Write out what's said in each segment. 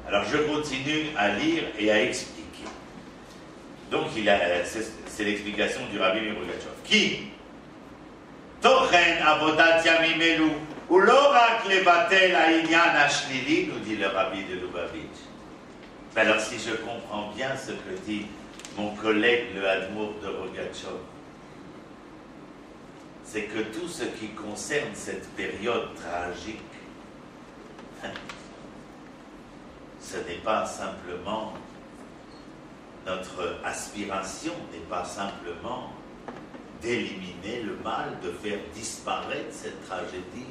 Alors je continue à lire et à expliquer. Donc c'est l'explication du Rabbi Rogatchov. Qui Tochen avodat yamim elu ou lo rak levatel ha'inyan ha'shlili, nous dit le Rabbi de Lubavitch. Alors si je comprends bien ce que dit mon collègue le Admour de Rogatchov, c'est que tout ce qui concerne cette période tragique, ce n'est pas simplement notre aspiration, n'est pas simplement d'éliminer le mal, de faire disparaître cette tragédie,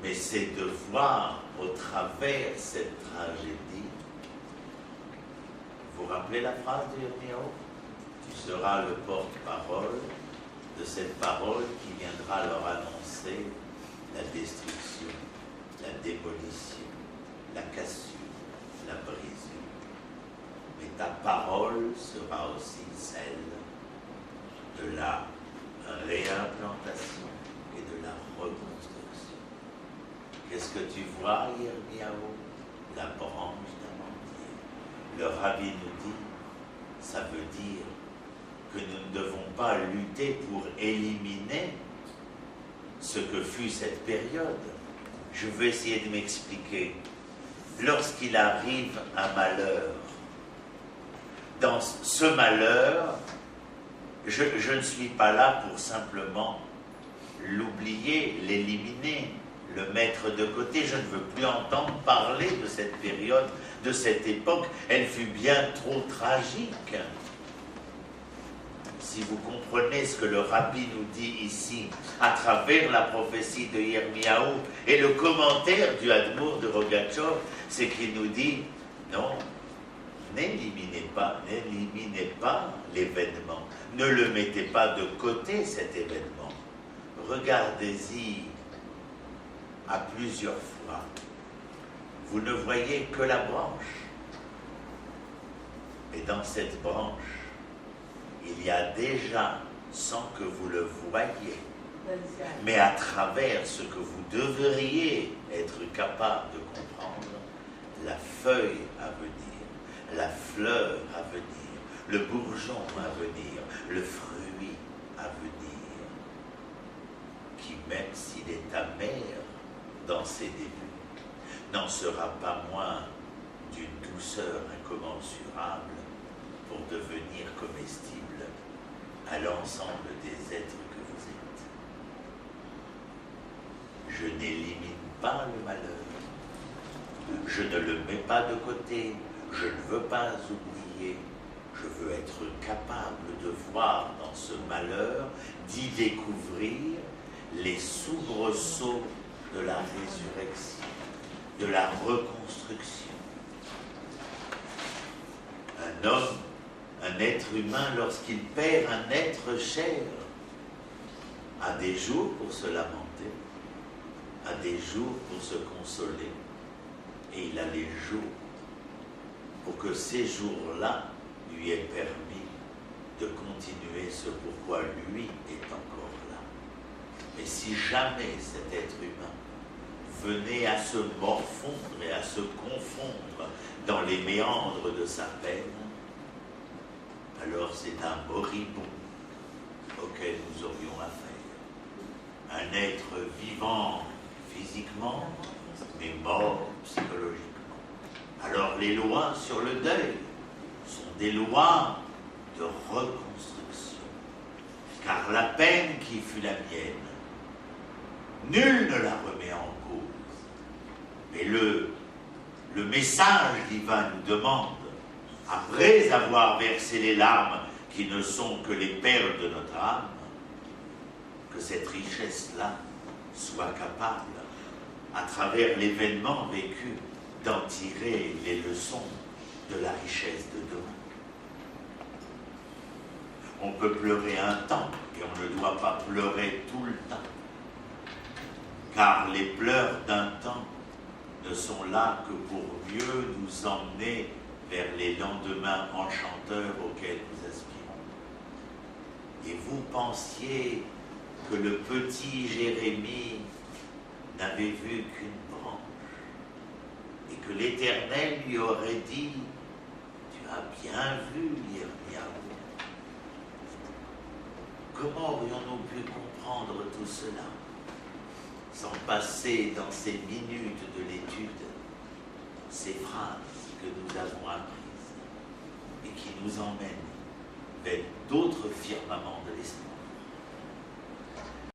mais c'est de voir au travers cette tragédie. Vous vous rappelez la phrase de Yirmiyahu? Tu seras le porte-parole de cette parole qui viendra leur annoncer la destruction, la démolition, la cassure, la brisure. Mais ta parole sera aussi celle de la réimplantation et de la reconstruction. Qu'est-ce que tu vois, Yirmiyahu? La branche d'amandier. Le Rabbi nous dit, ça veut dire que nous ne devons pas lutter pour éliminer ce que fut cette période. Je vais essayer de m'expliquer. Lorsqu'il arrive un malheur, dans ce malheur, je ne suis pas là pour simplement l'oublier, l'éliminer, le mettre de côté. Je ne veux plus entendre parler de cette période, de cette époque. Elle fut bien trop tragique. Si vous comprenez ce que le Rabbi nous dit ici, à travers la prophétie de Yirmiyahu et le commentaire du Admour de Rogatchov, c'est qu'il nous dit, non, n'éliminez pas l'événement, ne le mettez pas de côté cet événement, regardez-y à plusieurs fois, vous ne voyez que la branche, et dans cette branche, il y a déjà, sans que vous le voyiez, mais à travers ce que vous devriez être capable de comprendre, la feuille à venir, la fleur à venir, le bourgeon à venir, le fruit à venir, qui même s'il est amer dans ses débuts, n'en sera pas moins d'une douceur incommensurable pour devenir comestible à l'ensemble des êtres que vous êtes. Je n'élimine pas le malheur, je ne le mets pas de côté, je ne veux pas oublier, je veux être capable de voir dans ce malheur, d'y découvrir les soubresauts de la résurrection, de la reconstruction. Un homme, un être humain, lorsqu'il perd un être cher, a des jours pour se lamenter, a des jours pour se consoler, et il a les jours pour que ces jours-là lui aient permis de continuer ce pourquoi lui est encore là. Mais si jamais cet être humain venait à se morfondre et à se confondre dans les méandres de sa peine, alors c'est un moribond auquel nous aurions affaire. Un être vivant physiquement, mais mort psychologiquement. Alors les lois sur le deuil sont des lois de reconstruction. Car la peine qui fut la mienne, nul ne la remet en cause. Mais le message divin nous demande, après avoir versé les larmes qui ne sont que les perles de notre âme, que cette richesse-là soit capable, à travers l'événement vécu, d'en tirer les leçons de la richesse de demain. On peut pleurer un temps, et on ne doit pas pleurer tout le temps. Car les pleurs d'un temps ne sont là que pour mieux nous emmener vers les lendemains enchanteurs auxquels nous aspirons. Et vous pensiez que le petit Jérémie n'avait vu qu'une branche. et que l'Éternel lui aurait dit, tu as bien vu, Yirmiyahu. Comment aurions-nous pu comprendre tout cela sans passer dans ces minutes de l'étude ces phrases que nous avons apprises et qui nous emmènent vers d'autres firmaments de l'esprit?